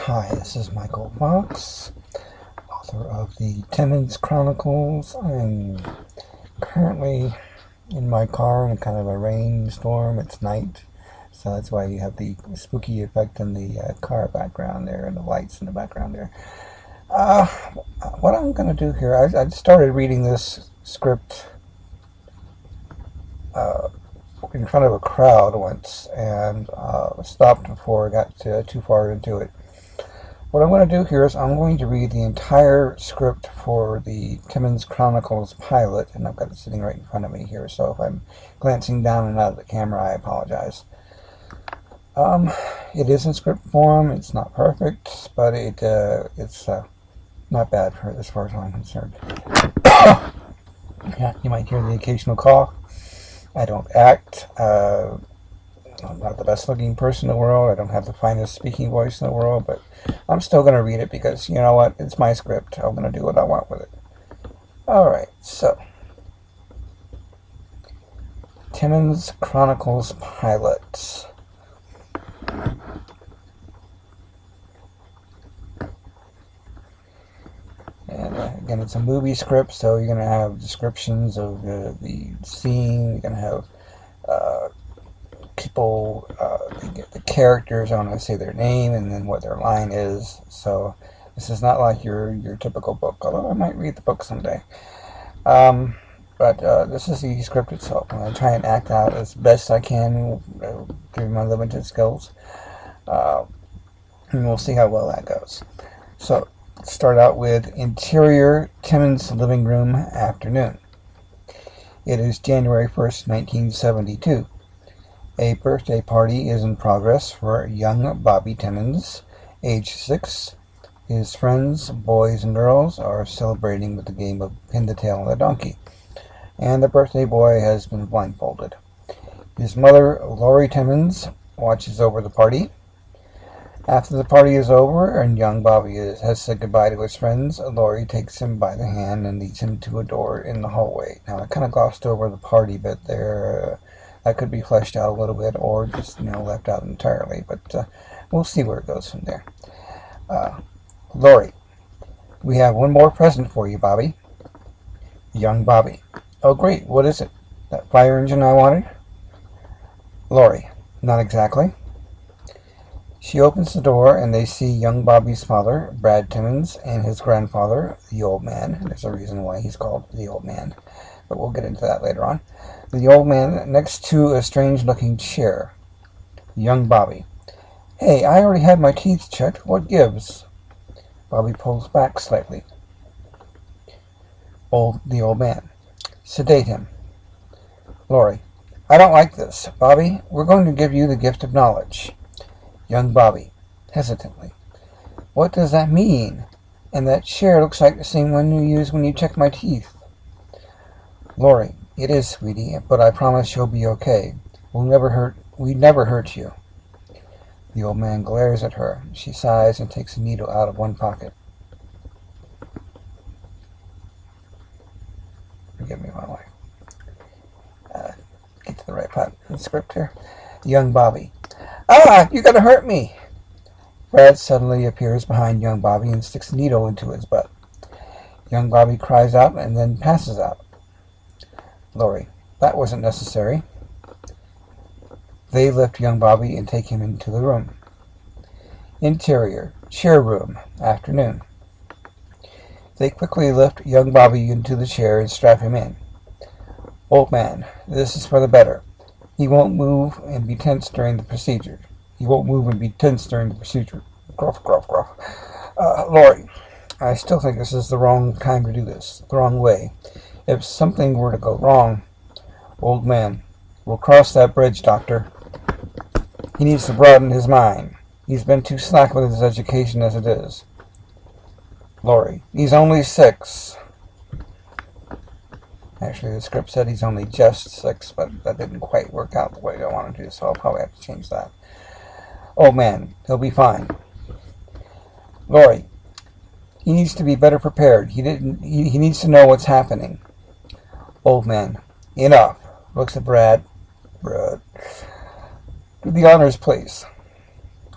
Hi, this is Michael Fox, author of the Timmons Chronicles. I'm currently in my car in kind of a rainstorm. It's night, so that's why you have the spooky effect in the car background there and the lights in the background there. Uh, what I'm going to do here, I started reading this script uh, in front of a crowd once and stopped before I got too far into it. What I'm going to do here is I'm going to read the entire script for the Timmons Chronicles pilot, and I've got it sitting right in front of me here, so if I'm glancing down and out of the camera, I apologize. It is in script form. It's not perfect, but it's not bad as far as I'm concerned. Yeah, you might hear the occasional cough. I don't act. I'm not the best looking person in the world. I don't have the finest speaking voice in the world, but I'm still going to read it because, you know what, it's my script. I'm going to do what I want with it. Alright, so Timmons Chronicles pilot. And again, it's a movie script, so you're going to have descriptions of the scene. You're going to have people, the characters. I want to say their name and then what their line is. So this is not like your typical book, although I might read the book someday. But this is the script itself. I'm going to try and act out as best I can, given my limited skills. And we'll see how well that goes. So, let's start out with interior Timmons living room afternoon. It is January 1st, 1972. A birthday party is in progress for young Bobby Timmons, age 6. His friends, boys and girls, are celebrating with the game of Pin the Tail on the Donkey, and the birthday boy has been blindfolded. His mother, Lori Timmons, watches over the party. After the party is over and young Bobby has said goodbye to his friends, Lori takes him by the hand and leads him to a door in the hallway. Now, I kind of glossed over the party bit there. That could be fleshed out a little bit or just, left out entirely, but we'll see where it goes from there. Lori, we have one more present for you, Bobby. Young Bobby. Oh, great. What is it? That fire engine I wanted? Lori, not exactly. She opens the door, and they see young Bobby's father, Brad Timmons, and his grandfather, the old man. There's a reason why he's called the old man, but we'll get into that later on. The old man next to a strange-looking chair. Young Bobby. Hey, I already had my teeth checked. What gives? Bobby pulls back slightly. The old man. Sedate him. Lori. I don't like this. Bobby, we're going to give you the gift of knowledge. Young Bobby, hesitantly. What does that mean? And that chair looks like the same one you used when you checked my teeth. Lori, it is, sweetie, but I promise you'll be okay. We never hurt you. The old man glares at her. She sighs and takes a needle out of one pocket. Forgive me while I get to the right part of the script here. Young Bobby. Ah, you're going to hurt me. Brad suddenly appears behind young Bobby and sticks a needle into his butt. Young Bobby cries out and then passes out. Lori, that wasn't necessary. They lift young Bobby and take him into the room. Interior, chair room, afternoon. They quickly lift young Bobby into the chair and strap him in. Old man, this is for the better. He won't move and be tense during the procedure. Gruff, gruff, gruff. Lori, I still think this is the wrong time to do this. The wrong way. If something were to go wrong, old man, we'll cross that bridge, doctor. He needs to broaden his mind. He's been too slack with his education as it is. Lori, he's only 6. Actually, the script said he's only just 6, but that didn't quite work out the way I wanted to, so I'll probably have to change that. Oh man, he'll be fine. Lori, he needs to be better prepared. He needs to know what's happening. Old man, enough. Looks at Brad. Do the honors, please.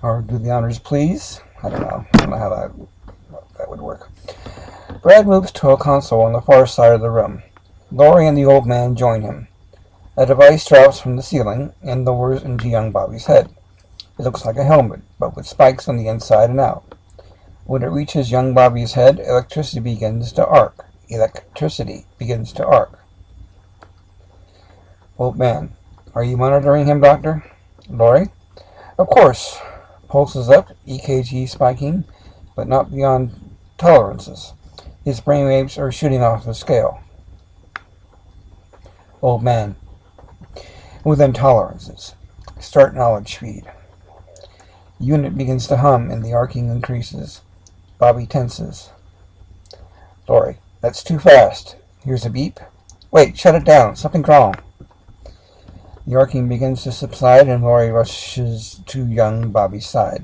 Or do the honors, please. I don't know. I don't know how that would work. Brad moves to a console on the far side of the room. Laurie and the old man join him. A device drops from the ceiling and lowers into young Bobby's head. It looks like a helmet, but with spikes on the inside and out. When it reaches young Bobby's head, electricity begins to arc. Old man, are you monitoring him, Doctor? Laurie? Of course. Pulses up, EKG spiking, but not beyond tolerances. His brainwaves are shooting off the scale. Old man. Within tolerances. Start knowledge feed. Unit begins to hum and the arcing increases. Bobby tenses. Laurie. That's too fast. Here's a beep. Wait, shut it down. Something's wrong. The arcing begins to subside and Laurie rushes to young Bobby's side.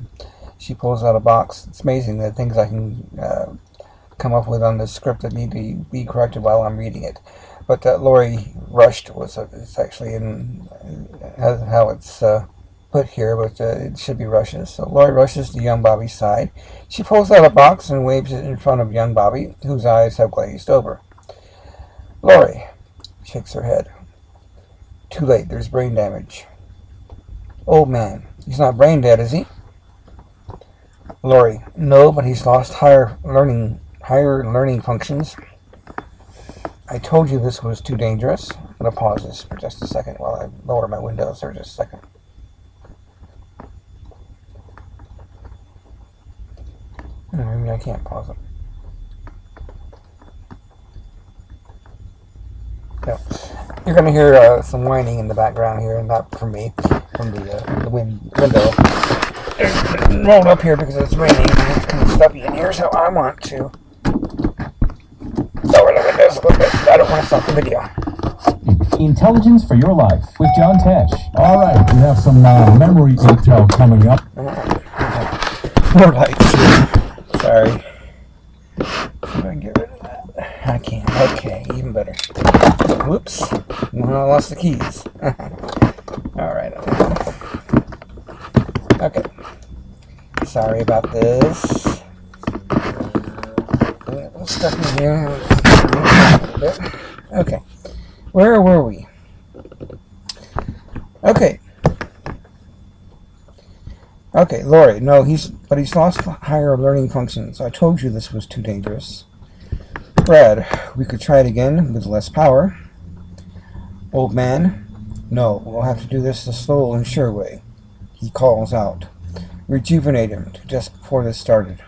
She pulls out a box. It's amazing the things I can come up with on this script that need to be corrected while I'm reading it. But Laurie rushed it's actually in how it's put here, but it should be rushes. So Laurie rushes to young Bobby's side. She pulls out a box and waves it in front of young Bobby, whose eyes have glazed over. Laurie shakes her head. Too late, there's brain damage. Old man, he's not brain dead, is he? Laurie, no, but he's lost higher learning functions. I told you this was too dangerous. I'm going to pause this for just a second while I lower my windows for just a second. Maybe I can't pause it. No. You're going to hear some whining in the background here, and not from me, from the window. It's rolled up here because it's raining and it's kind of stuffy in here, so I want to lower the windows a little bit. I don't want to stop the video. Intelligence for your life with John Tesh. All right, we have some memory intel coming up. More lights. Sorry. See if I can get rid of that. I can't. Okay, even better. Whoops. I lost the keys. Alright. Okay. Sorry about this. A little stuff in here. Okay. Where were we? Okay. Okay, Laurie. No, he's lost higher learning functions. I told you this was too dangerous. Brad, we could try it again with less power. Old man, no, we'll have to do this the slow and sure way. He calls out. Rejuvenate him just before this started.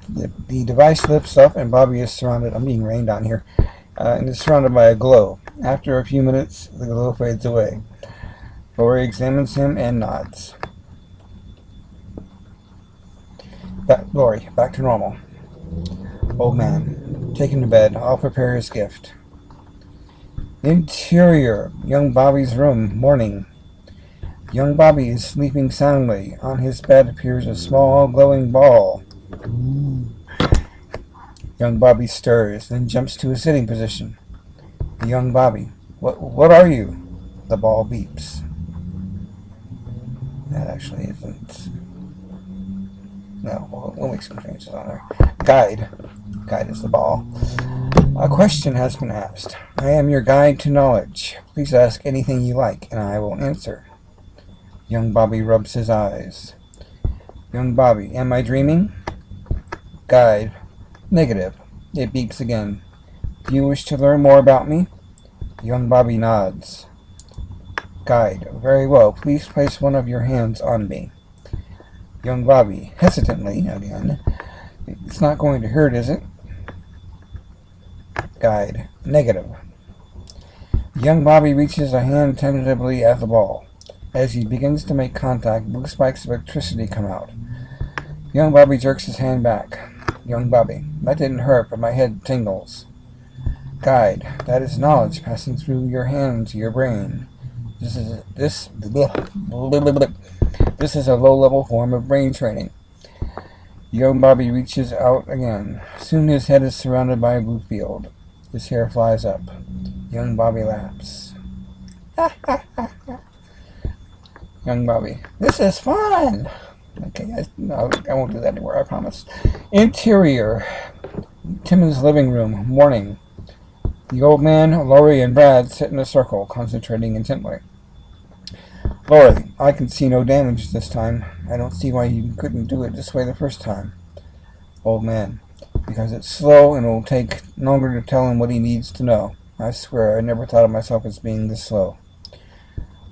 The device lifts up and Bobby is surrounded. I'm being rained on here. And is surrounded by a glow. After a few minutes, the glow fades away. Laurie examines him and nods. Laurie, back to normal. Old man, take him to bed. I'll prepare his gift. Interior, young Bobby's room, morning. Young Bobby is sleeping soundly. On his bed appears a small glowing ball. Young Bobby stirs, then jumps to a sitting position. The young Bobby, what are you? The ball beeps. That actually isn't. No, we'll make some changes on there. Guide is the ball. A question has been asked. I am your guide to knowledge. Please ask anything you like, and I will answer. Young Bobby rubs his eyes. Young Bobby, am I dreaming? Guide. Negative. It beeps again. Do you wish to learn more about me? Young Bobby nods. Guide. Very well. Please place one of your hands on me. Young Bobby, hesitantly, again. It's not going to hurt, is it? Guide. Negative. Young Bobby reaches a hand tentatively at the ball. As he begins to make contact, blue spikes of electricity come out. Young Bobby jerks his hand back. Young Bobby, that didn't hurt, but my head tingles. Guide. That is knowledge passing through your hand to your brain. This is a low-level form of brain training. Young Bobby reaches out again. Soon his head is surrounded by a blue field. His hair flies up. Young Bobby laughs. Young Bobby, this is fun! Okay, no, I won't do that anymore, I promise. Interior. Timmons' living room. Morning. The old man, Laurie, and Brad sit in a circle, concentrating intently. Laurie, I can see no damage this time. I don't see why you couldn't do it this way the first time. Old man, because it's slow and it will take longer to tell him what he needs to know. I swear I never thought of myself as being this slow.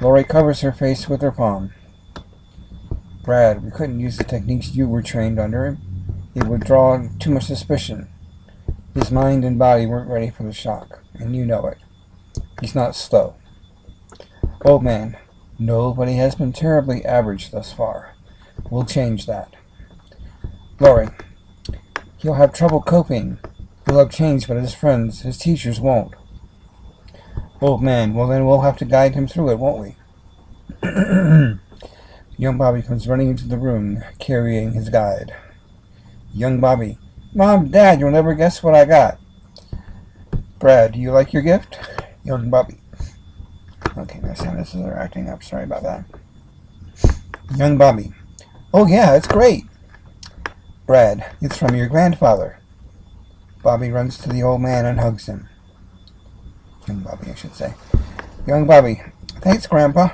Laurie covers her face with her palm. Brad, we couldn't use the techniques you were trained under. It would draw too much suspicion. His mind and body weren't ready for the shock, and you know it. He's not slow. Old man, no, but he has been terribly average thus far. We'll change that. Laurie, he'll have trouble coping. He'll have changed, but his friends, his teachers won't. Old man, well then we'll have to guide him through it, won't we? Young Bobby comes running into the room, carrying his guide. Young Bobby, Mom, Dad, you'll never guess what I got. Brad, do you like your gift? Young Bobby. Okay, my sinuses are acting up. Sorry about that. Young Bobby. Oh yeah, it's great. Brad, it's from your grandfather. Bobby runs to the old man and hugs him. Young Bobby, I should say. Young Bobby. Thanks, Grandpa.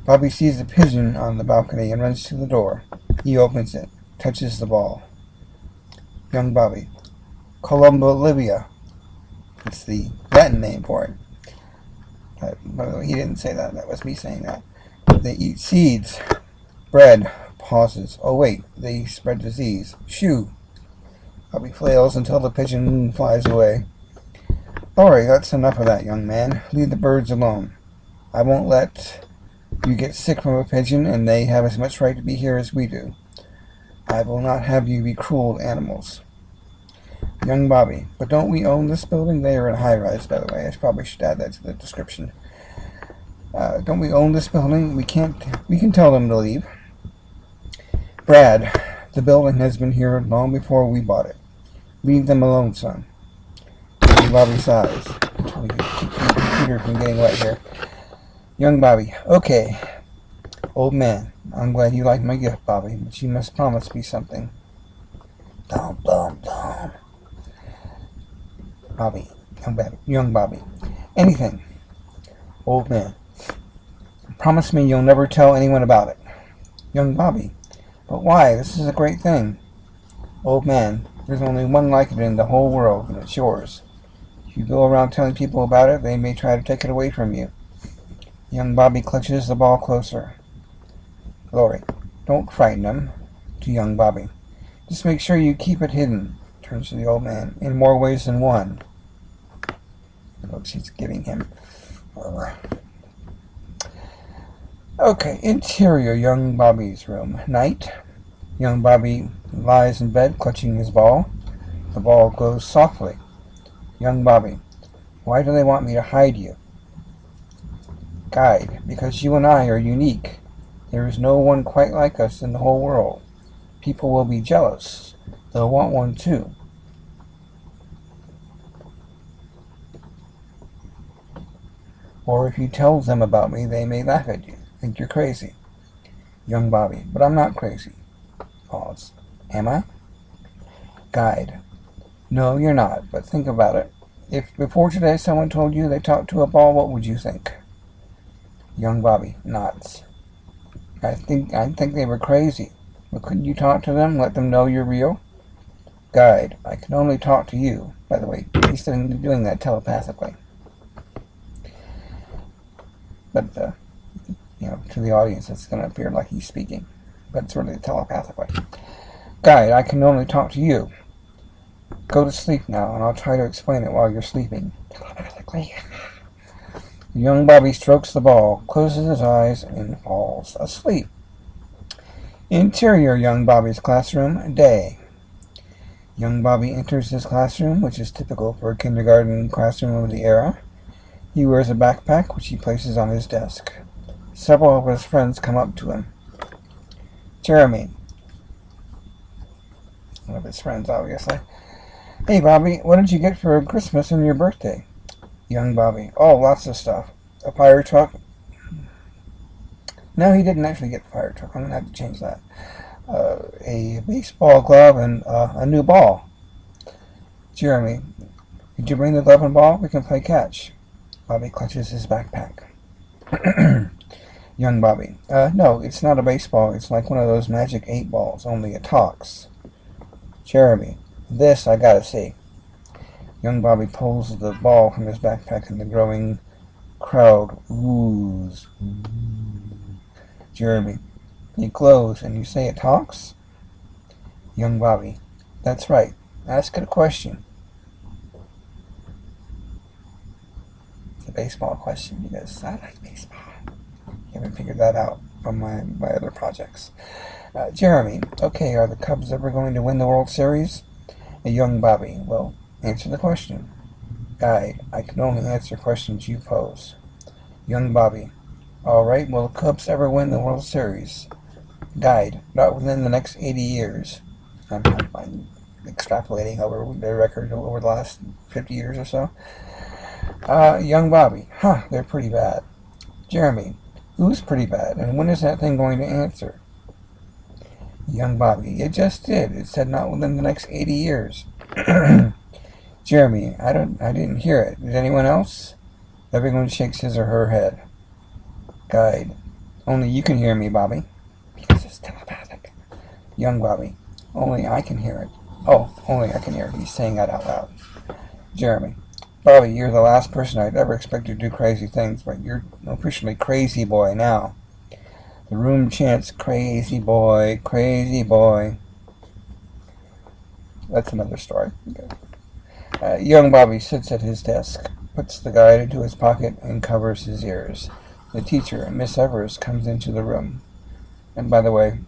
Bobby sees a pigeon on the balcony and runs to the door. He opens it, touches the ball. Young Bobby. Columbolivia. It's the Latin name for it. By the way, he didn't say that. That was me saying that. They eat seeds. Bread. Pauses. Oh wait, they spread disease. Shoo. Bobby flails until the pigeon flies away. Alright, that's enough of that, young man. Leave the birds alone. I won't let you get sick from a pigeon, and they have as much right to be here as we do. I will not have you be cruel animals. Young Bobby, but don't we own this building? They are in high-rise, by the way. I probably should add that to the description. Don't we own this building? We can tell them to leave. Brad, the building has been here long before we bought it. Leave them alone, son. Young Bobby sighs. I'm trying to keep the computer from getting wet here. Young Bobby, okay. Old man, I'm glad you like my gift, Bobby, but you must promise me something. Dum, dum, dum. Bobby, young Bobby. Anything. Old man, promise me you'll never tell anyone about it. Young Bobby, but why? This is a great thing. Old man, there's only one like it in the whole world, and it's yours. If you go around telling people about it, they may try to take it away from you. Young Bobby clutches the ball closer. Laurie, don't frighten them. To young Bobby, just make sure you keep it hidden. Turns to the old man. In more ways than one. Look, she's giving him. Okay, interior young Bobby's room. Night. Young Bobby lies in bed, clutching his ball. The ball goes softly. Young Bobby, why do they want me to hide you? Guide, because you and I are unique. There is no one quite like us in the whole world. People will be jealous. They'll want one too. Or if you tell them about me, they may laugh at you, think you're crazy. Young Bobby, but I'm not crazy. Pause. Am I? Guide. No, you're not, but think about it. If before today someone told you they talked to a ball, what would you think? Young Bobby nods. I'd think they were crazy. But couldn't you talk to them, let them know you're real? Guide, I can only talk to you. By the way, he's doing that telepathically. But, to the audience, it's going to appear like he's speaking. But it's really telepathically. Guide, I can only talk to you. Go to sleep now, and I'll try to explain it while you're sleeping. Telepathically. Young Bobby strokes the ball, closes his eyes, and falls asleep. Interior young Bobby's classroom. Day. Young Bobby enters his classroom, which is typical for a kindergarten classroom of the era. He wears a backpack, which he places on his desk. Several of his friends come up to him. Jeremy. One of his friends, obviously. Hey, Bobby, what did you get for Christmas and your birthday? Young Bobby. Oh, lots of stuff. A fire truck. No, he didn't actually get the fire truck. I'm going to have to change that. A baseball glove and a new ball. Jeremy, did you bring the glove and ball? We can play catch. Bobby clutches his backpack. Young Bobby, no, it's not a baseball. It's like one of those magic 8 balls, only it talks. Jeremy, this I gotta see. Young Bobby pulls the ball from his backpack and the growing crowd woos. Jeremy, it glows and you say it talks? Young Bobby, that's right. Ask it a question. It's a baseball question because I like baseball. You haven't figured that out from my other projects. Jeremy, okay, are the Cubs ever going to win the World Series? Young Bobby, well, answer the question. Guide, I can only answer questions you pose. Young Bobby, all right, will the Cubs ever win the World Series? Guide, not within the next 80 years. I'm extrapolating over their record over the last 50 years or so. Young Bobby, they're pretty bad. Jeremy, who's pretty bad, and when is that thing going to answer? Young Bobby, it just did. It said not within the next 80 years. Jeremy, I didn't hear it. Did anyone else? Everyone shakes his or her head. Guide, only you can hear me, Bobby. Because it's telepathic. Young Bobby, only I can hear it. Oh, only I can hear it. He's saying that out loud. Jeremy, Bobby, you're the last person I'd ever expect to do crazy things, but you're officially crazy boy now. The room chants, crazy boy, crazy boy. That's another story. Okay. Young Bobby sits at his desk, puts the guide into his pocket, and covers his ears. The teacher, Miss Evers, comes into the room. And by the way,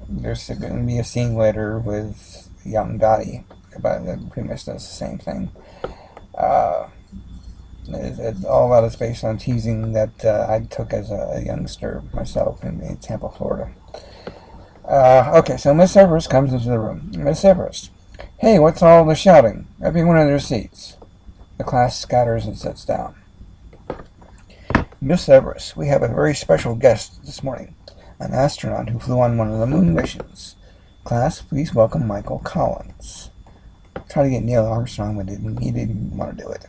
there's going to be a scene later with young Dottie, but that pretty much does the same thing. All that is based on teasing that I took as a youngster myself in Tampa, Florida. Okay, so Miss Everest comes into the room. Miss Everest, hey, what's all the shouting? Everyone in their seats. The class scatters and sits down. Miss Everest, we have a very special guest this morning, an astronaut who flew on one of the moon missions. Class, please welcome Michael Collins. Tried to get Neil Armstrong, but he didn't want to do it.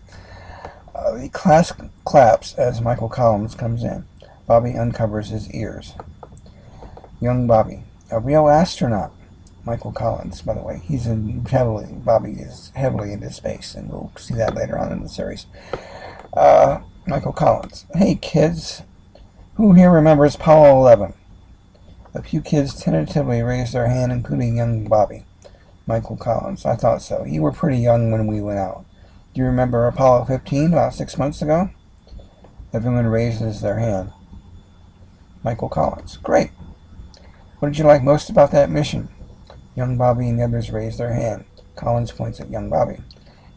The class claps as Michael Collins comes in. Bobby uncovers his ears. Young Bobby, a real astronaut. Michael Collins, by the way, Bobby is heavily into space, and we'll see that later on in the series. Michael Collins, hey kids, who here remembers Apollo 11? A few kids tentatively raised their hand, including young Bobby. Michael Collins, I thought so. You were pretty young when we went out. Do you remember Apollo 15 about 6 months ago? Everyone raises their hand. Michael Collins, great. What did you like most about that mission? Young Bobby and the others raise their hand. Collins points at young Bobby.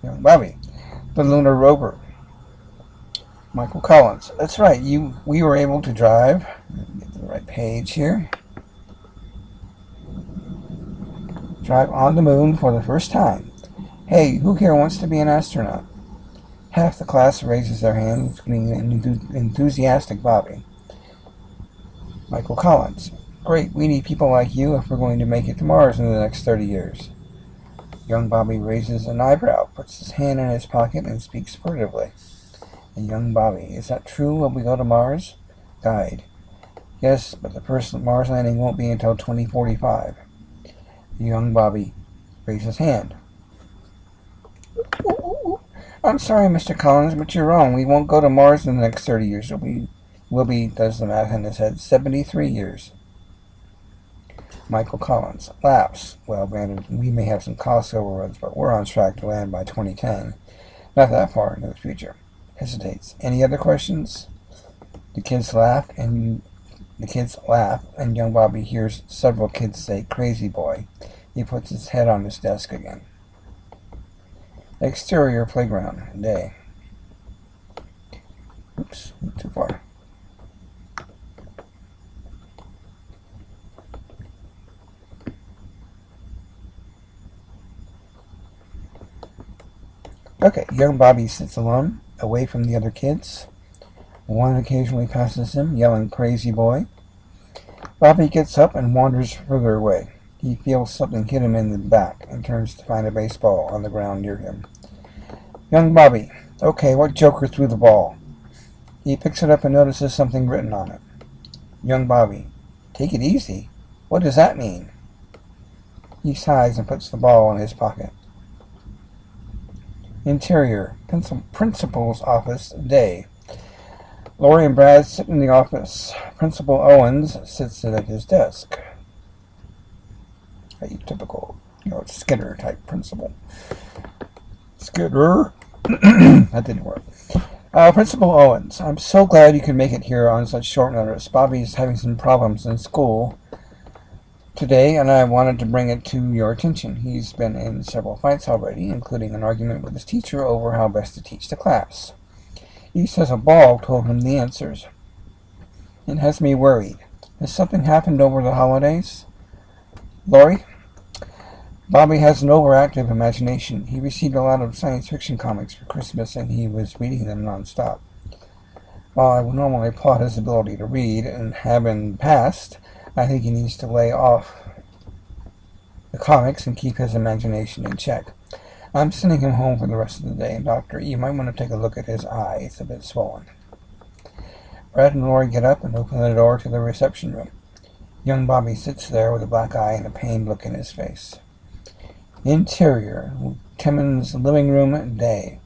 Young Bobby, the lunar rover. Michael Collins, that's right. We were able to drive. Get to the right page here. Drive on the moon for the first time. Hey, who here wants to be an astronaut? Half the class raises their hands, including an enthusiastic Bobby. Michael Collins, great, we need people like you if we're going to make it to Mars in the next 30 years. Young Bobby raises an eyebrow, puts his hand in his pocket, and speaks furtively. And young Bobby, is that true? Will we go to Mars? Guide, yes, but the first Mars landing won't be until 2045. Young Bobby raises his hand. I'm sorry, Mr. Collins, but you're wrong. We won't go to Mars in the next 30 years. We'll be, does the math in his head, 73 years. Michael Collins laughs. Well, granted, we may have some cost overruns, but we're on track to land by 2010. Not that far into the future. Hesitates. Any other questions? The kids laugh, and young Bobby hears several kids say, crazy boy. He puts his head on his desk again. Exterior playground, day. Oops, went too far. Okay, young Bobby sits alone, away from the other kids. One occasionally passes him, yelling, crazy boy. Bobby gets up and wanders further away. He feels something hit him in the back and turns to find a baseball on the ground near him. Young Bobby. Okay, what joker threw the ball? He picks it up and notices something written on it. Young Bobby. Take it easy. What does that mean? He sighs and puts the ball in his pocket. Interior. Principal's office. Day. Lori and Brad sit in the office. Principal Owens sits at his desk. A typical, Skinner type principal. Skinner? That didn't work. Principal Owens, I'm so glad you could make it here on such short notice. Bobby's having some problems in school today, and I wanted to bring it to your attention. He's been in several fights already, including an argument with his teacher over how best to teach the class. He says a ball told him the answers. It has me worried. Has something happened over the holidays? Lori? Bobby has an overactive imagination. He received a lot of science fiction comics for Christmas, and he was reading them nonstop. While I would normally applaud his ability to read, and have in the past, I think he needs to lay off the comics and keep his imagination in check. I'm sending him home for the rest of the day, and Doctor, you might want to take a look at his eye. It's a bit swollen. Brad and Lori get up and open the door to the reception room. Young Bobby sits there with a black eye and a pained look in his face. Interior. Timmons' living room. Day.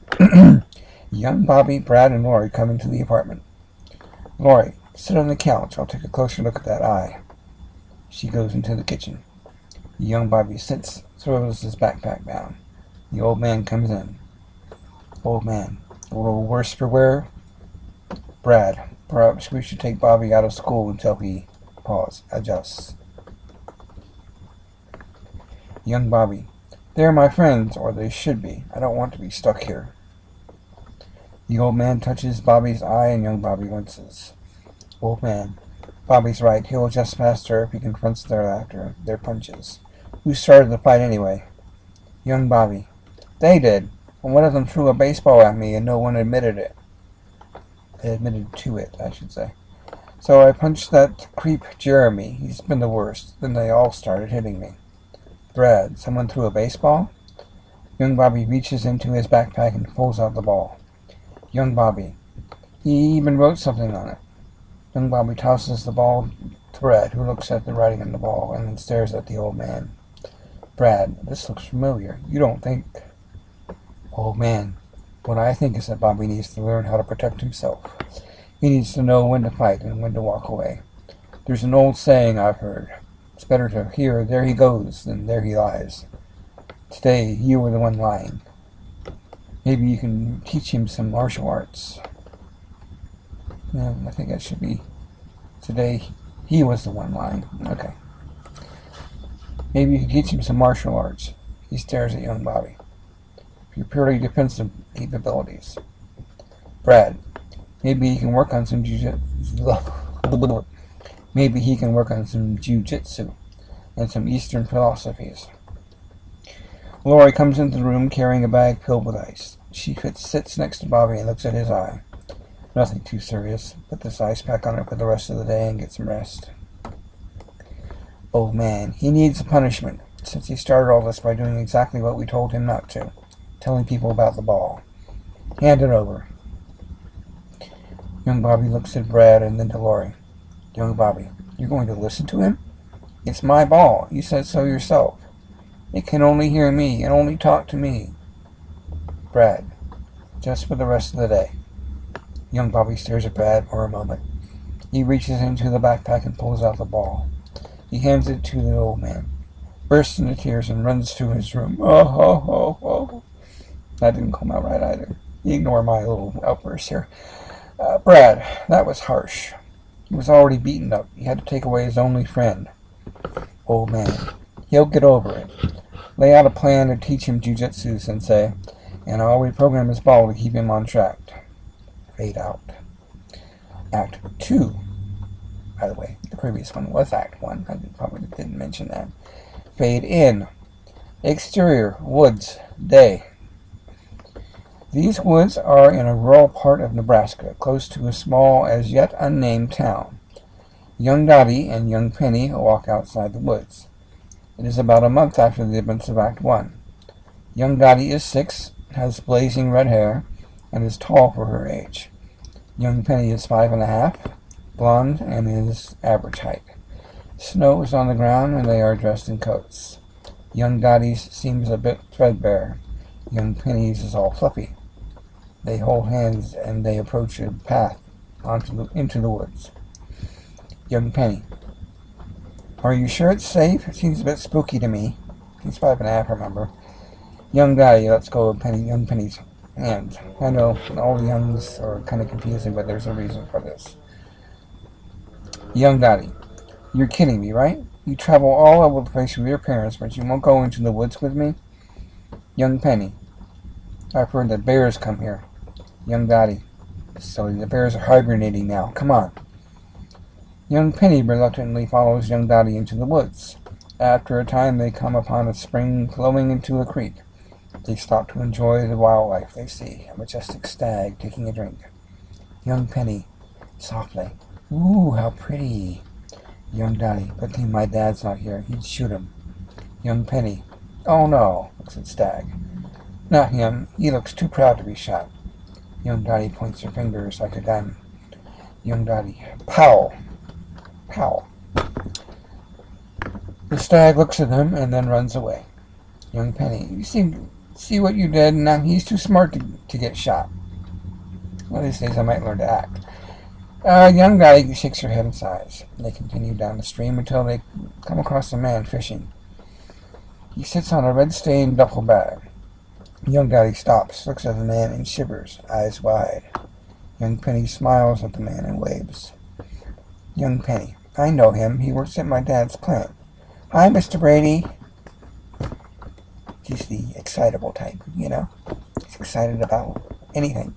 Young Bobby, Brad, and Lori come into the apartment. Lori, sit on the couch. I'll take a closer look at that eye. She goes into the kitchen. Young Bobby sits, throws his backpack down. The old man comes in. Old man, a little worse for wear? Brad, perhaps we should take Bobby out of school until he, adjusts. Young Bobby, they're my friends, or they should be. I don't want to be stuck here. The old man touches Bobby's eye, and young Bobby winces. Old man, Bobby's right. He'll adjust faster if he confronts their punches. Who started the fight anyway? Young Bobby, they did. And one of them threw a baseball at me, and no one admitted it. They admitted to it, I should say. So I punched that creep Jeremy. He's been the worst. Then they all started hitting me. Brad, someone threw a baseball? Young Bobby reaches into his backpack and pulls out the ball. Young Bobby, he even wrote something on it. Young Bobby tosses the ball to Brad, who looks at the writing on the ball and then stares at the old man. Brad, this looks familiar. You don't think... Old man, what I think is that Bobby needs to learn how to protect himself. He needs to know when to fight and when to walk away. There's an old saying I've heard. It's better to hear, there he goes, than there he lies. Today, you were the one lying. Maybe you can teach him some martial arts. No, I think that should be... Today, he was the one lying. Okay. Maybe you can teach him some martial arts. He stares at young Bobby. Your purely defensive capabilities. Brad, maybe he can work on some Maybe he can work on some jiu-jitsu and some Eastern philosophies. Lori comes into the room carrying a bag filled with ice. She sits next to Bobby and looks at his eye. Nothing too serious. Put this ice pack on it for the rest of the day and get some rest. Old man, he needs a punishment, since he started all this by doing exactly what we told him not to. Telling people about the ball. Hand it over. Young Bobby looks at Brad and then to Lori. Young Bobby, you're going to listen to him? It's my ball. You said so yourself. It can only hear me and only talk to me. Brad, just for the rest of the day. Young Bobby stares at Brad for a moment. He reaches into the backpack and pulls out the ball. He hands it to the old man, bursts into tears, and runs to his room. Oh. That didn't come out right either. Ignore my little outburst here. Brad, that was harsh. He was already beaten up. He had to take away his only friend. Old man, he'll get over it. Lay out a plan to teach him jiu-jitsu, sensei, and I'll reprogram his ball to keep him on track. Fade out. Act 2. By the way, the previous one was Act 1. I probably didn't mention that. Fade in. Exterior, woods, day. These woods are in a rural part of Nebraska, close to a small, as yet unnamed town. Young Dottie and young Penny walk outside the woods. It is about a month after the events of Act 1. Young Dottie is 6, has blazing red hair, and is tall for her age. Young Penny is 5.5, blonde, and is average height. Snow is on the ground, and they are dressed in coats. Young Dottie's seems a bit threadbare. Young Penny's is all fluffy. They hold hands, and they approach a path into the woods. Young Penny. Are you sure it's safe? It seems a bit spooky to me. He's 5.5, remember. Young Dottie, let's go of young Penny's hand. I know, all the youngs are kind of confusing, but there's a reason for this. Young Dottie. You're kidding me, right? You travel all over the place with your parents, but you won't go into the woods with me? Young Penny. I've heard that bears come here. Young Dottie. Silly, the bears are hibernating now. Come on. Young Penny reluctantly follows young Dottie into the woods. After a time, they come upon a spring flowing into a creek. They stop to enjoy the wildlife they see, a majestic stag taking a drink. Young Penny, softly. Ooh, how pretty. Young Dottie, good thing my dad's not here. He'd shoot him. Young Penny, oh no, looks at Stag. Not him. He looks too proud to be shot. Young Dottie points her fingers like a gun. Young Dottie, pow! Pow! The stag looks at them and then runs away. Young Penny, you see what you did? Now he's too smart to get shot. One of these days I might learn to act. Young Dottie shakes her head and sighs. They continue down the stream until they come across a man fishing. He sits on a red-stained duffel bag. Young Dottie stops, looks at the man, and shivers, eyes wide. Young Penny smiles at the man and waves. Young Penny, I know him. He works at my dad's plant. Hi, Mr. Brady. He's the excitable type, you know. He's excited about anything.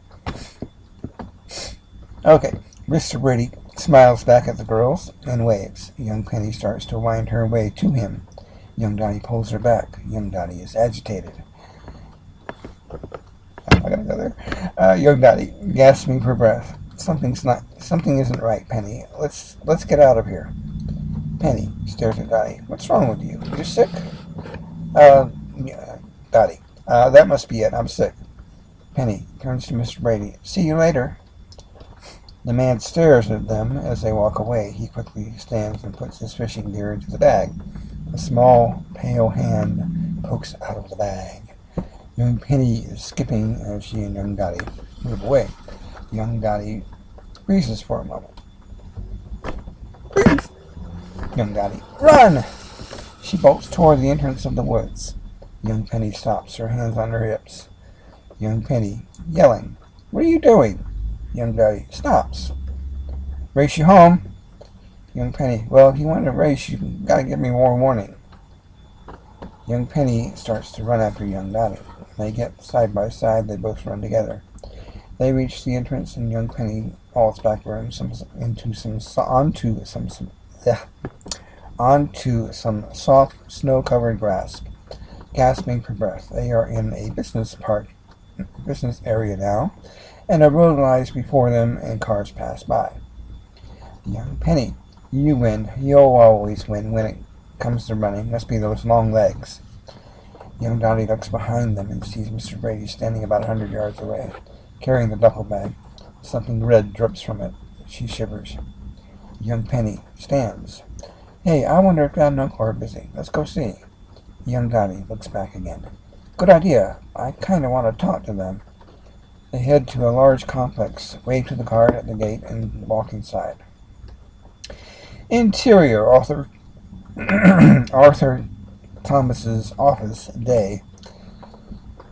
Okay, Mr. Brady smiles back at the girls and waves. Young Penny starts to wind her way to him. Young Dottie pulls her back. Young Dottie is agitated. I'm not gonna go there. Young Dottie, gasping for breath. Something isn't right, Penny. Let's get out of here. Penny stares at Dottie. What's wrong with you? You're sick? Yeah, Dottie. That must be it. I'm sick. Penny turns to Mr. Brady. See you later. The man stares at them as they walk away. He quickly stands and puts his fishing gear into the bag. A small, pale hand pokes out of the bag. Young Penny is skipping as she and young Dottie move away. Young Dottie freezes for a moment. Freeze! Young Dottie, run! She bolts toward the entrance of the woods. Young Penny stops, her hands on her hips. Young Penny, yelling, what are you doing? Young Dottie stops. Race you home. Young Penny, well, if you want to race, you gotta give me more warning. Young Penny starts to run after young Dottie. They get side by side, they both run together. They reach the entrance, and young Penny falls backward onto some soft, snow-covered grass. Gasping for breath, they are in a business area now, and a road lies before them, and cars pass by. Young Penny, you win. You'll always win when it comes to running. Must be those long legs. Young Dottie looks behind them and sees Mr. Brady standing about 100 yards away, carrying the duffel bag. Something red drips from it. She shivers. Young Penny stands. Hey, I wonder if Dad and Uncle are busy. Let's go see. Young Dottie looks back again. Good idea. I kind of want to talk to them. They head to a large complex, wave to the guard at the gate, and walk inside. Interior, Arthur Thomas's office, day.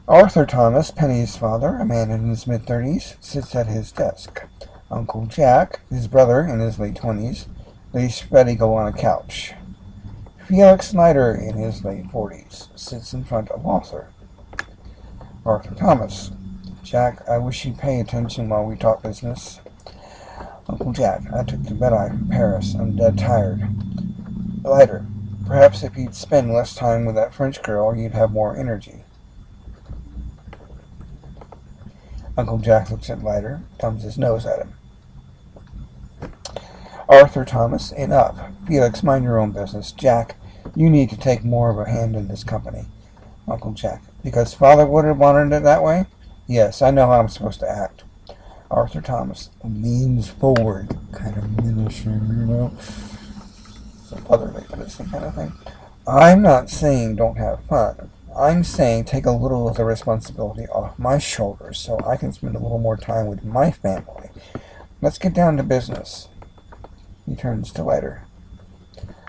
Arthur Thomas, Penny's father, a man in his mid-30s, sits at his desk. Uncle Jack, his brother in his late 20s, lays spectacle on a couch. Felix Snyder, in his late 40s, sits in front of Arthur. Arthur Thomas. Jack, I wish you'd pay attention while we talk business. Uncle Jack, I took the red-eye from Paris. I'm dead tired. Lighter. Perhaps if you'd spend less time with that French girl, you'd have more energy. Uncle Jack looks at Lighter, thumbs his nose at him. Arthur Thomas, and up. Felix, mind your own business. Jack, you need to take more of a hand in this company. Uncle Jack, because Father would have wanted it that way? Yes, I know how I'm supposed to act. Arthur Thomas leans forward, kind of menacing, some brotherly medicine kind of thing. I'm not saying don't have fun. I'm saying take a little of the responsibility off my shoulders so I can spend a little more time with my family. Let's get down to business. He turns to Leiter.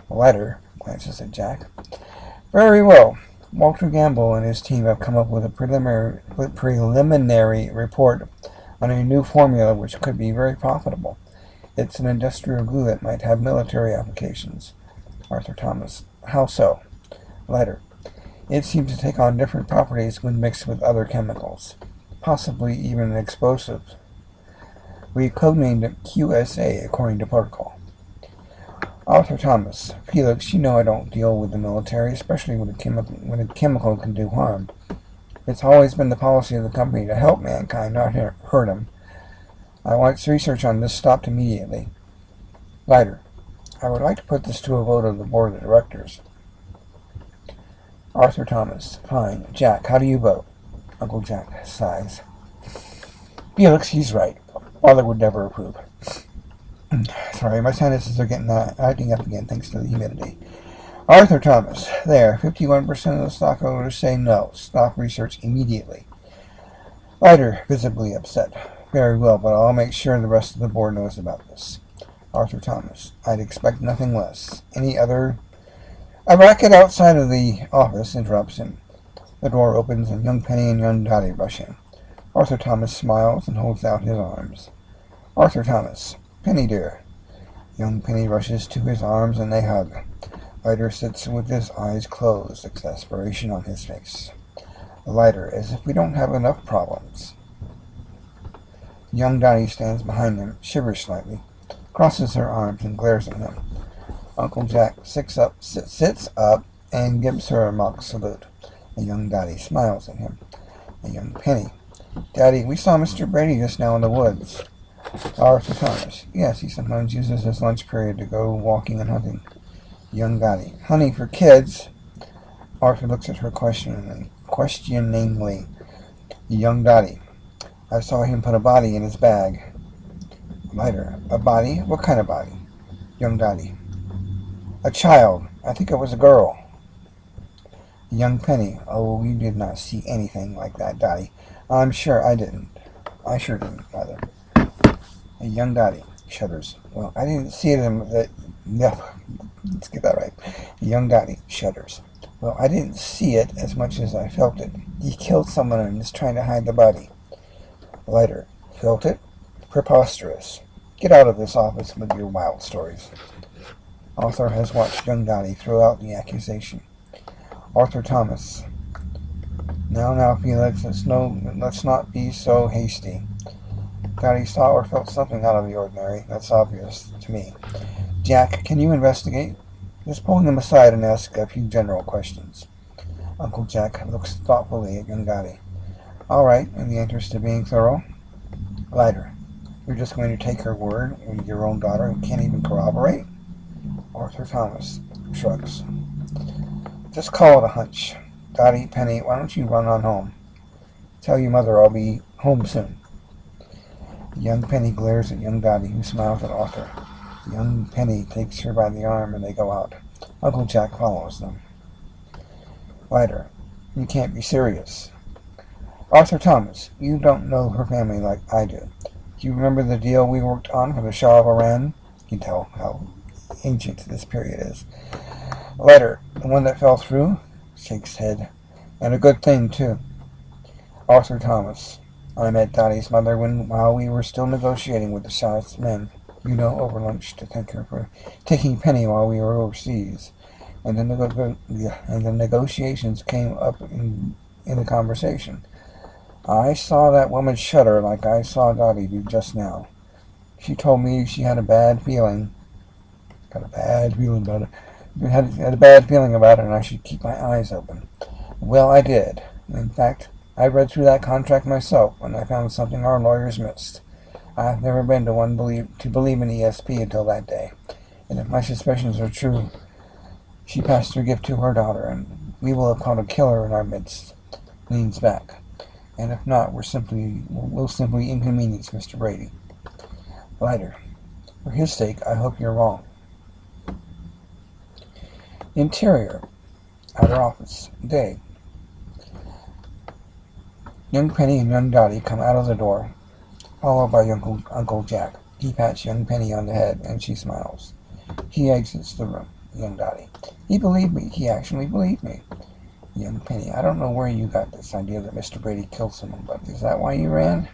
Leiter glances at Jack. Very well. Walter Gamble and his team have come up with a preliminary report on a new formula which could be very profitable. It's an industrial glue that might have military applications. Arthur Thomas. How so? Leiter. It seems to take on different properties when mixed with other chemicals, possibly even explosives. We codenamed it QSA according to protocol. Arthur Thomas. Felix, you know I don't deal with the military, especially when a chemical can do harm. It's always been the policy of the company to help mankind, not hurt them. I want research on this stopped immediately. Leiter. I would like to put this to a vote of the board of directors. Arthur Thomas. Fine. Jack, how do you vote? Uncle Jack sighs. Felix, he's right. Father would never approve. Sorry, my sinuses are acting up again thanks to the humidity. Arthur Thomas. There. 51% of the stockholders say no. Stop research immediately. Leiter, visibly upset. Very well, but I'll make sure the rest of the board knows about this. Arthur Thomas. I'd expect nothing less. Any other... A racket outside of the office interrupts him. The door opens and young Penny and young Dottie rush in. Arthur Thomas smiles and holds out his arms. Arthur Thomas. Penny, dear. Young Penny rushes to his arms and they hug. Leiter sits with his eyes closed, exasperation on his face. Leiter, as if we don't have enough problems. Young Dottie stands behind him, shivers slightly, crosses her arms and glares at him. Uncle Jack sits up and gives her a mock salute. A young Dottie smiles at him. A young Penny. Daddy, we saw Mr. Brady just now in the woods. Arthur Thomas. Yes, he sometimes uses his lunch period to go walking and hunting. Young Dottie. Hunting for kids. Arthur looks at her questioningly. Young Dottie. I saw him put a body in his bag. Leiter. A body? What kind of body? Young Dottie. A child. I think it was a girl. Young Penny. Oh, you did not see anything like that, Dottie. I'm sure I didn't. I sure didn't, rather. A young Dottie shudders. Well, I didn't see it in no, let's get that right. A young Dottie shudders. Well, I didn't see it as much as I felt it. He killed someone and is trying to hide the body. Leiter. Felt it? Preposterous. Get out of this office with your wild stories. Arthur has watched young Dottie throw out the accusation. Arthur Thomas. Now, Felix, let's not be so hasty. Dottie saw or felt something out of the ordinary. That's obvious to me. Jack, can you investigate? Just pulling them aside and ask a few general questions. Uncle Jack looks thoughtfully at young Dottie. All right, in the interest of being thorough. Leiter. You're just going to take her word with your own daughter who can't even corroborate? Arthur Thomas shrugs. Just call it a hunch. Dottie, Penny, why don't you run on home? Tell your mother I'll be home soon. Young Penny glares at young Dottie, who smiles at Arthur. Young Penny takes her by the arm and they go out. Uncle Jack follows them. Leiter. You can't be serious. Arthur Thomas, you don't know her family like I do. Do you remember the deal we worked on for the Shah of Iran? You can tell how ancient this period is. Leiter. The one that fell through? Shakes head. And a good thing, too. Arthur Thomas. I met Dottie's mother while we were still negotiating with the Shah's men. You know, over lunch, to thank her for taking Penny while we were overseas. And the negotiations came up in the conversation. I saw that woman shudder like I saw Dottie do just now. She told me she had a bad feeling. Got a bad feeling about it. Had a bad feeling about it, and I should keep my eyes open. Well, I did. In fact, I read through that contract myself when I found something our lawyers missed. I've never been to believe in ESP until that day. And if my suspicions are true, she passed her gift to her daughter, and we will have caught a killer in our midst. Leans back. And if not, we'll simply inconvenience Mr. Brady. Lighter. For his sake, I hope you're wrong. Interior. Outer office. Day. Young Penny and young Dottie come out of the door, followed by Uncle Jack. He pats young Penny on the head, and she smiles. He exits the room. Young Dottie. He believed me. He actually believed me. Young Penny. I don't know where you got this idea that Mr. Brady killed someone, but is that why you ran?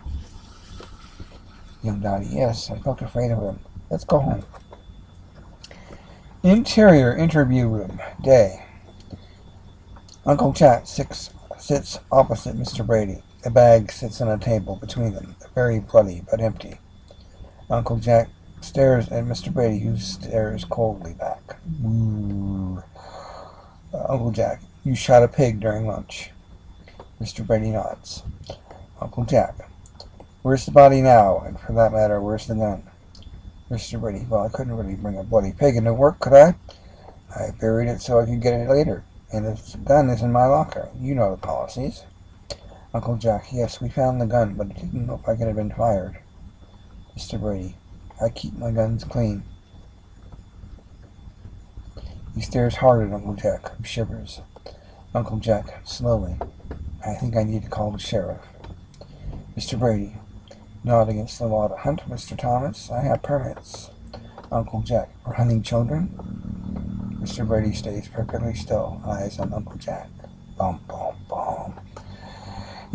Young Dottie. Yes, I felt afraid of him. Let's go home. Interior interview room. Day. Uncle Jack sits opposite Mr. Brady. A bag sits on a table between them, very bloody but empty. Uncle Jack stares at Mr. Brady, who stares coldly back. Uncle Jack, you shot a pig during lunch. Mr. Brady nods. Uncle Jack, where's the body now? And for that matter, where's the gun? Mr. Brady, well, I couldn't really bring a bloody pig into work, could I? I buried it so I could get it later. And the gun is in my locker. You know the policies. Uncle Jack, yes, we found the gun, but it didn't look like it had been fired. Mr. Brady, I keep my guns clean. He stares hard at Uncle Jack, who shivers. Uncle Jack, slowly, I think I need to call the sheriff. Mr. Brady, not against the law to hunt, Mr. Thomas. I have permits. Uncle Jack, for hunting children? Mr. Brady stays perfectly still, eyes on Uncle Jack. Bum, bum, bum.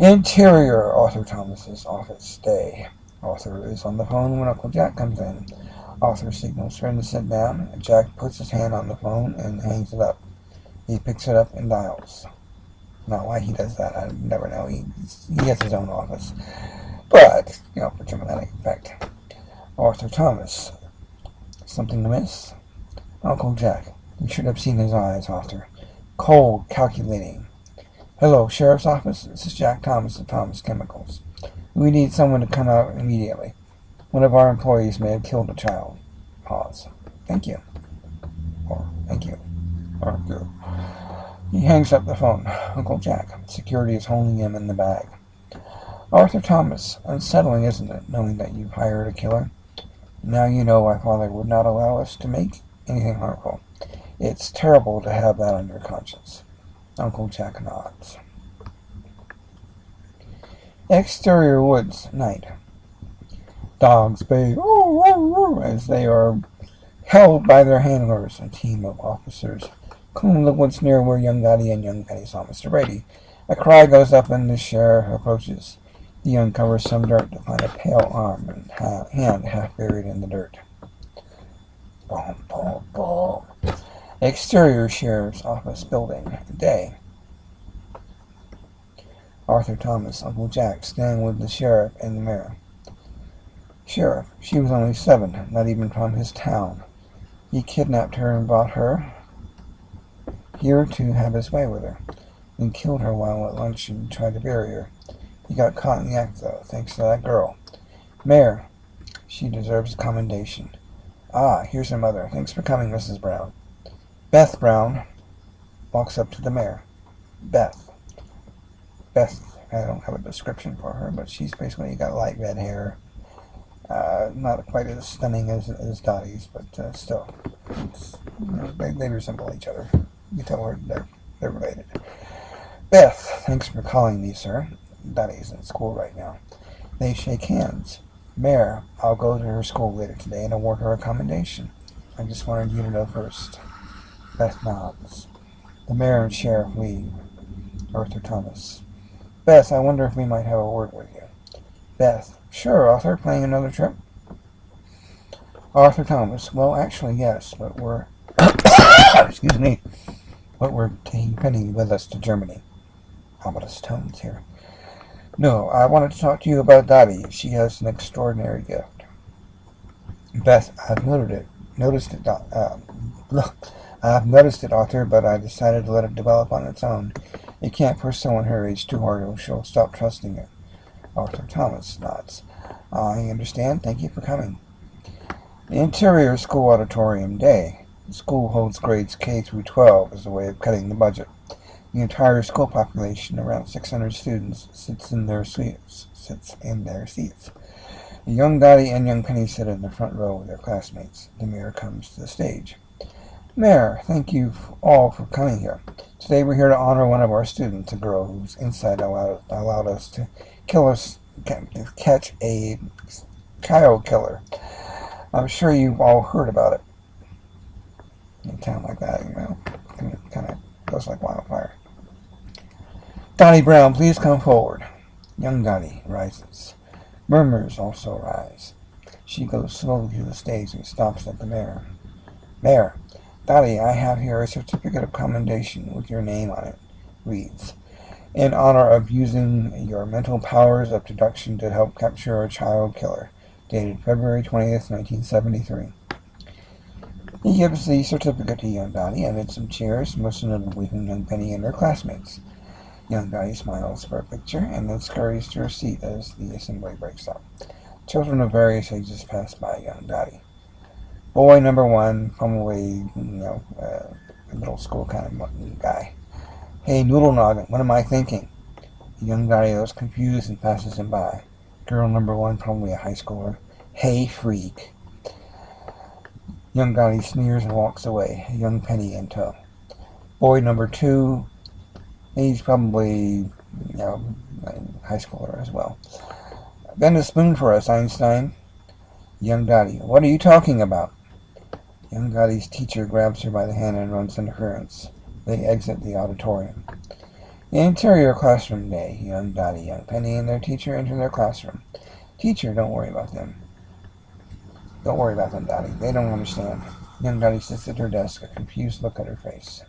Interior, Arthur Thomas's office. Day. Arthur is on the phone when Uncle Jack comes in. Arthur signals for him to sit down. Jack puts his hand on the phone and hangs it up. He picks it up and dials. Not why he does that, I never know. He has his own office. But, for dramatic effect. Arthur Thomas. Something amiss? Uncle Jack. You should have seen his eyes, Arthur. Cold, calculating. Hello, Sheriff's Office. This is Jack Thomas of Thomas Chemicals. We need someone to come out immediately. One of our employees may have killed a child. Pause. Thank you. Or, thank you. Or, good. He hangs up the phone. Uncle Jack. Security is holding him in the bag. Arthur Thomas. Unsettling, isn't it, knowing that you've hired a killer? Now you know why Father would not allow us to make anything harmful. It's terrible to have that on your conscience. Uncle Jack nods. Exterior woods, night. Dogs bay as they are held by their handlers. A team of officers comb the woods near where young Dottie and young Penny saw Mr. Brady. A cry goes up and the sheriff approaches. He uncovers some dirt to find a pale arm and hand half buried in the dirt. Boom, boom, boom. Exterior sheriff's office building. Day. Arthur Thomas, Uncle Jack, stand with the sheriff and the mayor. Sheriff, she was only 7, not even from his town. He kidnapped her and brought her here to have his way with her, then killed her while at lunch and tried to bury her. He got caught in the act, though, thanks to that girl. Mayor, she deserves commendation. Ah, here's her mother. Thanks for coming, Mrs. Brown. Beth Brown walks up to the mayor. Beth, I don't have a description for her, but she's basically got light red hair. Not quite as stunning as Dottie's, but still, they resemble each other. You tell they're related. Beth, thanks for calling me, sir. Dottie's in school right now. They shake hands. Mayor, I'll go to her school later today and award her a commendation. I just wanted you to know first. Beth nods. The mayor and sheriff leave. Arthur Thomas. Beth, I wonder if we might have a word with you. Beth. Sure, Arthur. Playing another trip? Arthur Thomas. Well, actually, yes, but we're... excuse me. But we're taking Penny with us to Germany. Ominous tones here. No, I wanted to talk to you about Dottie. She has an extraordinary gift. Beth, I've noticed it, Arthur, but I decided to let it develop on its own. You can't push someone her age too hard or she'll stop trusting it. Arthur Thomas nods. I understand. Thank you for coming. The Interior School Auditorium Day. The school holds grades K through 12 as a way of cutting the budget. The entire school population, around 600 students, sits in their seats. Young Dottie and young Penny sit in the front row with their classmates. The mayor comes to the stage. Mayor, thank you all for coming here. Today we're here to honor one of our students, a girl whose insight allowed us to catch a child killer. I'm sure you've all heard about it. In a town like that, kind of goes like wildfire. Dottie Brown, please come forward. Young Dottie rises. Murmurs also rise. She goes slowly to the stage and stops at the mayor. Mayor, Dottie, I have here a certificate of commendation with your name on it. Reads, in honor of using your mental powers of deduction to help capture a child killer. Dated February 20th, 1973. He gives the certificate to young Dottie amid some cheers, most notably from young Penny and her classmates. Young Dottie smiles for a picture and then scurries to her seat as the assembly breaks up. Children of various ages pass by young Dottie. Boy number one, probably, a middle school kind of guy. Hey, Noodle Noggin, what am I thinking? Young Dottie looks confused and passes him by. Girl number one, probably a high schooler. Hey, freak. Young Dottie sneers and walks away, young Penny in tow. Boy number two, he's probably, a high schooler as well. Bend a spoon for us, Einstein. Young Dottie, what are you talking about? Young Dottie's teacher grabs her by the hand and runs interference. They exit the auditorium. The Interior Classroom Day. Young Dottie, young Penny, and their teacher enter their classroom. Teacher, don't worry about them. Don't worry about them, Dottie. They don't understand. Young Dottie sits at her desk, a confused look at her face.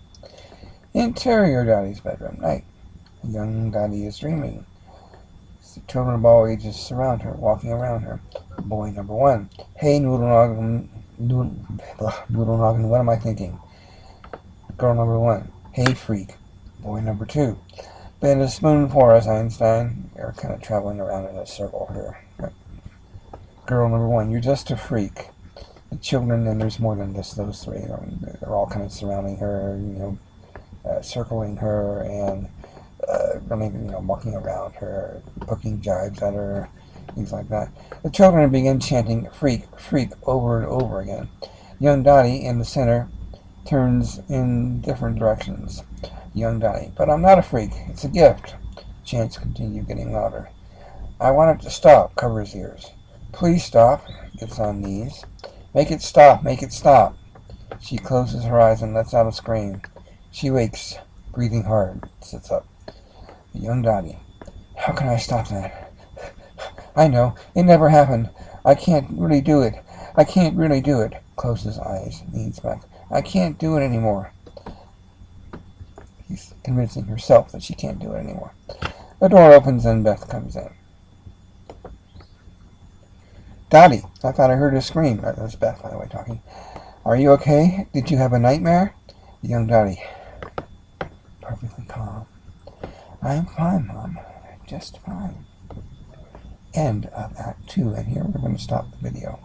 Interior Dottie's bedroom. Night. Young Dottie is dreaming. Children of all ages surround her, walking around her. Boy number one. Hey, Noodle Noggin, what am I thinking? Girl number one. Hey, freak. Boy number two. Bend a spoon for us, Einstein. We're kind of traveling around in a circle here. Girl number one. You're just a freak. The children, and there's more than just those three. They're all kind of surrounding her, circling her and walking around her, poking jibes at her, things like that. The children begin chanting "freak, freak" over and over again. Young Dottie in the center turns in different directions. Young Dottie, but I'm not a freak. It's a gift. Chants continue getting louder. I want it to stop. Cover his ears. Please stop. Gets on knees. Make it stop. Make it stop. She closes her eyes and lets out a scream. She wakes, breathing hard, sits up. Young Dottie. How can I stop that? I know. It never happened. I can't really do it. I can't really do it. Closes eyes, leans back. I can't do it anymore. He's convincing herself that she can't do it anymore. The door opens and Beth comes in. Dottie, I thought I heard a scream. That's Beth, by the way, talking. Are you okay? Did you have a nightmare? Young Dottie. Perfectly calm. I'm fine, Mom. Just fine. End of Act 2, and here we're going to stop the video.